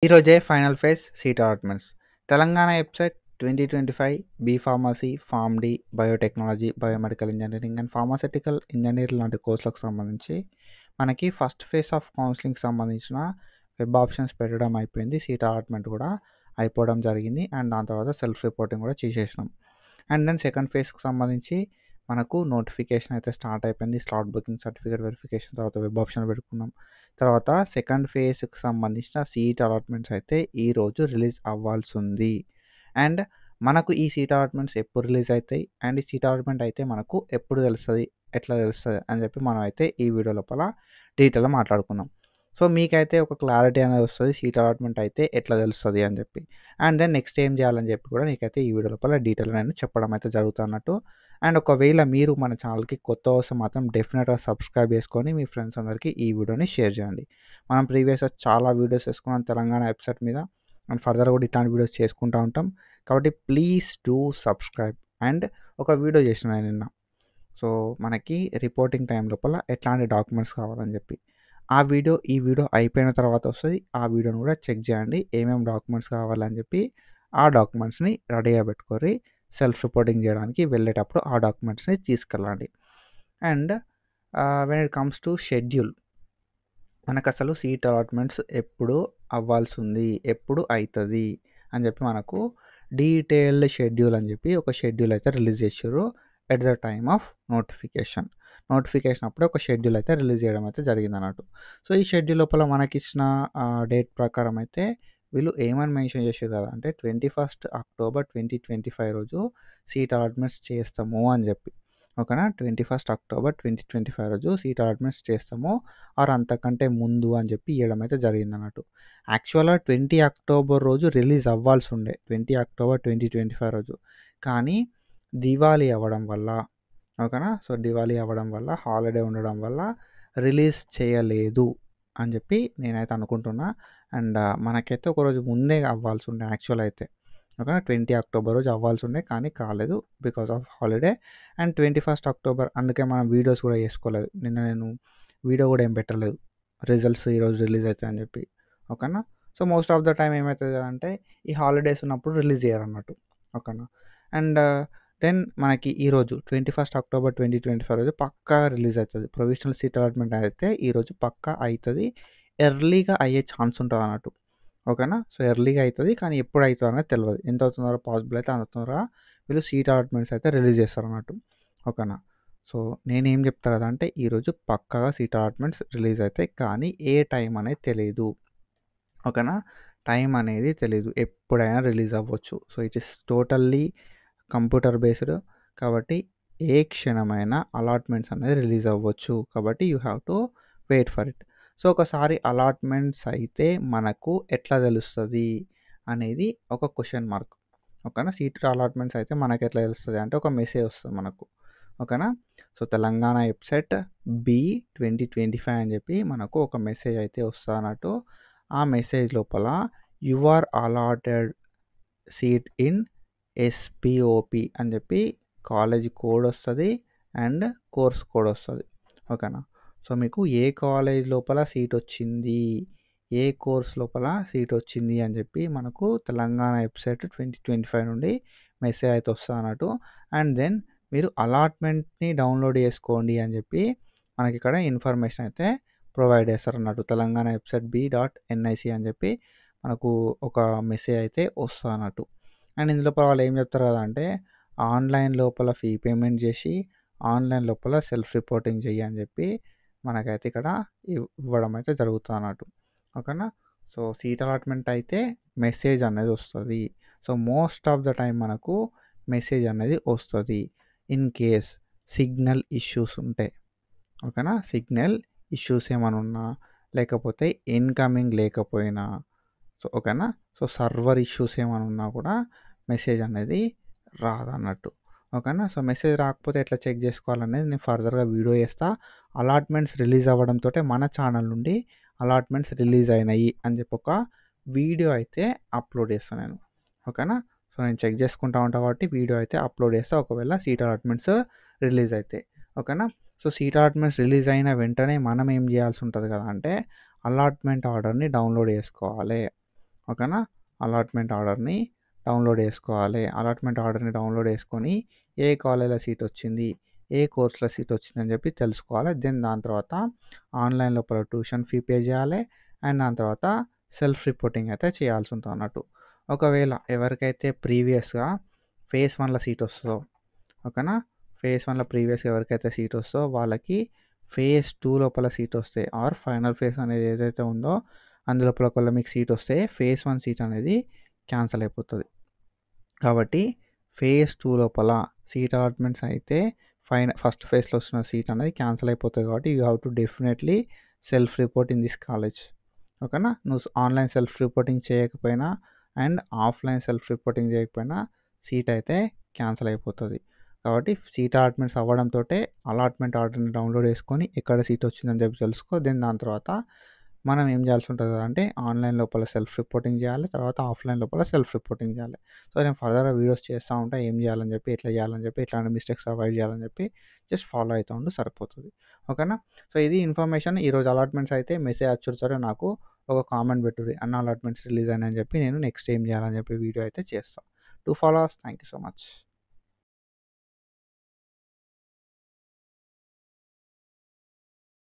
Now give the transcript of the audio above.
ఈరోజే final phase seat allotments. Telangana website 2025 B pharmacy, form-D, biotechnology, biomedical engineering and pharmaceutical engineer లాంటి కోర్సులకు సంబంధించి మనకి ఫస్ట్ ఫేజ్ ఆఫ్ కౌన్సెలింగ్‌కి సంబంధించిన వెబ్ ఆప్షన్స్ పెట్టడం అయిపోయింది. సీట్ అలాట్మెంట్ కూడా అయిపోవడం జరిగింది. అండ్ దాని తర్వాత సెల్ఫ్ రిపోర్టింగ్ కూడా చేసేసినాం. అండ్ దెన్ సెకండ్ ఫేజ్‌కి సంబంధించి మనకు నోటిఫికేషన్ అయితే స్టార్ట్ అయిపోయింది. స్లాట్ బుకింగ్, సర్టిఫికేట్ వెరిఫికేషన్, తర్వాత వెబ్ ఆప్షన్ పెట్టుకున్నాం. తర్వాత సెకండ్ ఫేజ్‌కి సంబంధించిన సీట్ అలాట్మెంట్స్ అయితే ఈరోజు రిలీజ్ అవ్వాల్సుంది. అండ్ మనకు ఈ సీట్ అలాట్మెంట్స్ ఎప్పుడు రిలీజ్ అయితాయి? అండ్ ఈ సీట్ అలాట్మెంట్ అయితే మనకు ఎప్పుడు తెలుస్తది? ఎట్లా తెలుస్తది? అని చెప్పి మనం అయితే ఈ వీడియో లోపల డీటెయిల్‌గా మాట్లాడుకుందాం. సో, మీకైతే ఒక క్లారిటీ అనేది వస్తది. సీట్ అలాట్మెంట్ అయితే ఎట్లా తెలుస్తది అని చెప్పి. అండ్ దెన్ నెక్స్ట్ ఏం చేయాలని చెప్పి కూడా నీకైతే ఈ వీడియో లోపల డీటెయిల్‌గా నేను చెప్పడం అయితే జరుగుతున్నట్టు. అండ్ ఒకవేళ మీరు మన ఛానల్‌కి కొత్త వస్తే మాత్రం డెఫినిట్‌గా సబ్స్క్రైబ్ చేసుకొని మీ ఫ్రెండ్స్ అందరికీ ఈ వీడియోని షేర్ చేయండి. మనం ప్రీవియస్‌గా చాలా వీడియోస్ చేసుకున్నాం తెలంగాణ వెబ్‌సైట్ మీద. అండ్ ఫర్దర్ కూడా ఇట్లాంటి వీడియోస్ చేసుకుంటా ఉంటాం. కాబట్టి ప్లీజ్ డూ సబ్స్క్రైబ్. అండ్ ఒక వీడియో చేసిన నేను నిన్న. సో, మనకి రిపోర్టింగ్ టైం లోపల ఎట్లాంటి డాక్యుమెంట్స్ కావాలని చెప్పి. ఈ వీడియో అయిపోయిన తర్వాత వస్తది. ఆ వీడియోని కూడా చెక్ చేయండి. ఏమేం డాక్యుమెంట్స్ కావాలని చెప్పి ఆ డాక్యుమెంట్స్‌ని రెడీగా పెట్టుకోర్రి. సెల్ఫ్ రిపోర్టింగ్ చేయడానికి వెళ్ళేటప్పుడు ఆ డాక్యుమెంట్స్‌ని తీసుకెళ్ళండి. And when it comes to schedule, మనకసలు సీట్ అలాట్మెంట్స్ ఎప్పుడు అవ్వాల్సుంది? ఎప్పుడు అయితది? అని చెప్పి మనకు డీటెయిల్డ్ షెడ్యూల్ అని చెప్పి ఒక షెడ్యూల్ అయితే రిలీజ్ చేసిర్రు at the time of notification. Notification అప్పుడే ఒక షెడ్యూల్ అయితే రిలీజ్ చేయడం అయితే జరిగిందన్నట్టు. సో, ఈ షెడ్యూల్ లోపల మనకిచ్చిన డేట్ ప్రకారం అయితే వీళ్ళు ఏమని మెన్షన్ చేసిర్రు కదా అంటే 21 అక్టోబర్ 2025 రోజు సీట్ అలాట్మెంట్స్ చేస్తాము అని చెప్పి. ఓకేనా? 21 అక్టోబర్ 2025 రోజు సీట్ అలాట్మెంట్స్ చేస్తాము. ఆర్ అంతకంటే ముందు అని చెప్పి ఇయ్యడం అయితే జరిగిందన్నట్టు. యాక్చువల్‌గా 20 అక్టోబర్ రోజు రిలీజ్ అవ్వాల్సుండే. 20 అక్టోబర్ 2025 రోజు. కానీ దివాళీ అవ్వడం వల్ల, ఓకేనా? సో, దివాళీ అవ్వడం వల్ల, హాలిడే ఉండడం వల్ల రిలీజ్ చేయలేదు అని చెప్పి నేనైతే అనుకుంటున్నా. అండ్ మనకైతే ఒకరోజు ముందే అవ్వాల్సుండే యాక్చువల్ అయితే. ఓకేనా? 20 అక్టోబర్ రోజు అవ్వాల్సుండే కానీ కాలేదు because of holiday. And 21 October అందుకే మనం వీడియోస్ కూడా చేసుకోలేదు. నిన్న నేను వీడియో కూడా ఏం పెట్టలేదు. రిజల్ట్స్ ఈరోజు రిలీజ్ అవుతాయని చెప్పి. ఓకేనా? So, most of the time ఏమైతది అంటే ఈ హాలిడేస్ ఉన్నప్పుడు రిలీజ్ చేయరన్నట్టు. ఓకేనా? అండ్ దెన్ మనకి ఈరోజు 21 అక్టోబర్ 2025 రోజు పక్కా రిలీజ్ అవుతది. ప్రొవిజనల్ సీట్ అలాట్మెంట్ అయితే ఈరోజు పక్కా అయితది. ఎర్లీగా అయ్యే ఛాన్స్ ఉంటదన్నట్టు. ఓకేనా? సో, ఎర్లీగా అయితది. కానీ ఎప్పుడు అయితదనేది తెలవదు. ఎంత తొందరగా పాసిబుల్ అయితే అంత తొందరగా వీళ్ళు సీట్ అలాట్మెంట్స్ అయితే రిలీజ్ చేస్తారన్నట్టు. ఓకేనా? సో, నేనేం చెప్తా కదా అంటే ఈరోజు పక్కాగా సీట్ అలాట్మెంట్స్ రిలీజ్ అయితాయి. కానీ ఏ టైం అనేది తెలీదు. ఓకేనా? టైం అనేది తెలీదు. ఎప్పుడైనా రిలీజ్ అవ్వచ్చు. So, it is totally computer based. కాబట్టి ఏ క్షణమైనా అలాట్మెంట్స్ అనేది రిలీజ్ అవ్వచ్చు. కాబట్టి you have to wait for it. So, ఒకసారి అలాట్మెంట్స్ అయితే మనకు ఎట్లా తెలుస్తది అనేది ఒక క్వెషన్ మార్క్. ఓకేనా? సీట్ అలాట్మెంట్స్ అయితే మనకెట్లా తెలుస్తది అంటే ఒక మెసేజ్ వస్తది మనకు. ఓకేనా? సో, తెలంగాణ వెబ్‌సైట్ బీ 2025 అని చెప్పి మనకు ఒక మెసేజ్ అయితే వస్తదన్నట్టు. ఆ మెసేజ్ లోపల you are allotted seat in SPOP అని చెప్పి కాలేజ్ కోడ్ వస్తది. అండ్ కోర్స్ కోడ్ వస్తది. ఓకేనా? సో, మీకు ఏ కాలేజ్ లోపల సీట్ వచ్చింది, ఏ కోర్స్ లోపల సీట్ వచ్చింది అని చెప్పి మనకు తెలంగాణ వెబ్‌సైట్ 2025 నుండి మెసేజ్ అయితే వస్తదన్నట్టు. అండ్ దెన్ మీరు అలాట్మెంట్‌ని డౌన్లోడ్ చేసుకోండి అని చెప్పి మనకిక్కడ ఇన్ఫర్మేషన్ అయితే ప్రొవైడ్ చేస్తారన్నట్టు. తెలంగాణ వెబ్‌సైట్ బీ.ఎన్‌ఐసి అని చెప్పి మనకు ఒక మెసేజ్ అయితే వస్తదన్నట్టు. అండ్ ఇందులో వాళ్ళు ఏం చెప్తారు కదా అంటే ఆన్లైన్ లోపల ఫీ పేమెంట్ చేసి ఆన్లైన్ లోపల సెల్ఫ్ రిపోర్టింగ్ చెయ్యి అని చెప్పి మనకైతే ఇక్కడ ఇవ్వడం అయితే జరుగుతుందన్నట్టు. ఓకేనా? సో, సీట్ అలాట్మెంట్ అయితే మెసేజ్ అనేది వస్తది. So, most of the time మనకు మెసేజ్ అనేది వస్తది. ఇన్ కేస్ సిగ్నల్ ఇష్యూస్ ఉంటే. ఓకేనా? సిగ్నల్ ఇష్యూస్ ఏమైనా ఉన్నా, లేకపోతే ఇన్‌కమింగ్ లేకపోయినా, సో, ఓకేనా? సో, సర్వర్ ఇష్యూస్ ఏమైనా ఉన్నా కూడా మెసేజ్ అనేది రాదన్నట్టు. ఓకేనా? సో, మెసేజ్ రాకపోతే ఎట్లా చెక్ చేసుకోవాలనేది నేను ఫర్దర్‌గా వీడియో చేస్తా. అలాట్మెంట్స్ రిలీజ్ అవ్వడంతోటే మన ఛానల్ నుండి అలాట్మెంట్స్ రిలీజ్ అయినాయి అని చెప్పి ఒక వీడియో అయితే అప్లోడ్ చేస్తాను నేను. ఓకేనా? సో, నేను చెక్ చేసుకుంటా ఉంటా కాబట్టి వీడియో అయితే అప్లోడ్ చేస్తా ఒకవేళ సీట్ అలాట్మెంట్స్ రిలీజ్ అయితాయి. ఓకేనా? సో, సీట్ అలాట్మెంట్స్ రిలీజ్ అయిన వెంటనే మనం ఏం చేయాల్సి ఉంటది కదా అంటే అలాట్మెంట్ ఆర్డర్‌ని డౌన్లోడ్ చేసుకోవాలి. ఓకేనా. అలాట్మెంట్ ఆర్డర్‌ని డౌన్లోడ్ చేసుకోవాలి. అలాట్మెంట్ ఆర్డర్‌ని డౌన్లోడ్ చేసుకొని ఏ కాలేజ్‌లో సీట్ వచ్చింది, ఏ కోర్స్‌లో సీట్ వచ్చిందని చెప్పి తెలుసుకోవాలి. దెన్ దాని తర్వాత ఆన్‌లైన్ లోపల ట్యూషన్ ఫీ పే చేయాలి. అండ్ దాని తర్వాత సెల్ఫ్ రిపోర్టింగ్ అయితే చేయాల్సి ఉంటుంది అన్నట్టు. ఒకవేళ ఎవరికైతే ప్రీవియస్‌గా ఫేజ్ 1లో సీట్ వస్తుందో, ఓకేనా, ఫేజ్ 1లో ప్రీవియస్‌గా ఎవరికైతే సీట్ వస్తుందో వాళ్ళకి ఫేజ్ 2 లోపల సీట్ వస్తే ఆర్ ఫైనల్ ఫేజ్ అనేది ఏదైతే ఉందో అందులోపల ఒకవేళ మీకు సీట్ వస్తే ఫేజ్ 1 సీట్ అనేది క్యాన్సల్ అయిపోతుంది. కాబట్టి ఫేజ్ 2 లోపల సీట్ అలాట్మెంట్స్ అయితే ఫస్ట్ ఫేజ్‌లో వస్తున్న సీట్ అనేది క్యాన్సల్ అయిపోతుంది. కాబట్టి you have to definitely self report in this college. ఓకేనా. నువ్వు ఆన్‌లైన్ సెల్ఫ్ రిపోర్టింగ్ చేయకపోయినా అండ్ ఆఫ్‌లైన్ సెల్ఫ్ రిపోర్టింగ్ చేయకపోయినా సీట్ అయితే క్యాన్సల్ అయిపోతుంది. కాబట్టి సీట్ అలాట్మెంట్స్ అవ్వడంతోటే అలాట్మెంట్ ఆర్డర్‌ని డౌన్లోడ్ చేసుకొని ఎక్కడ సీట్ వచ్చిందని చెప్పి తెలుసుకో. దెన్ దాని తర్వాత మనం ఏం చేయాల్సి ఉంటుంది అంటే ఆన్‌లైన్ లోపల సెల్ఫ్ రిపోర్టింగ్ చేయాలి. తర్వాత ఆఫ్‌లైన్ లోపల సెల్ఫ్ రిపోర్టింగ్ చేయాలి. సో, నేను ఫర్దర్‌గా వీడియోస్ చేస్తూ ఉంటా. ఏం చేయాలని చెప్పి, ఎట్లా చేయాలని చెప్పి, ఎట్లాంటి మిస్టేక్స్ అవాయిడ్ చేయాలని చెప్పి జస్ట్ ఫాలో అయితా ఉండు సరిపోతుంది. ఓకేనా. సో, ఇది ఇన్ఫర్మేషన్. ఈరోజు అలాట్మెంట్స్ అయితే మెసేజ్ వచ్చుడు సరే నాకు ఒక కామెంట్ పెట్టుర్రి. అన్న అలాట్మెంట్స్ రిలీజ్ అయినాయని చెప్పి నేను నెక్స్ట్ ఏం చేయాలని చెప్పి వీడియో అయితే చేస్తా. To follow us. Thank you so much.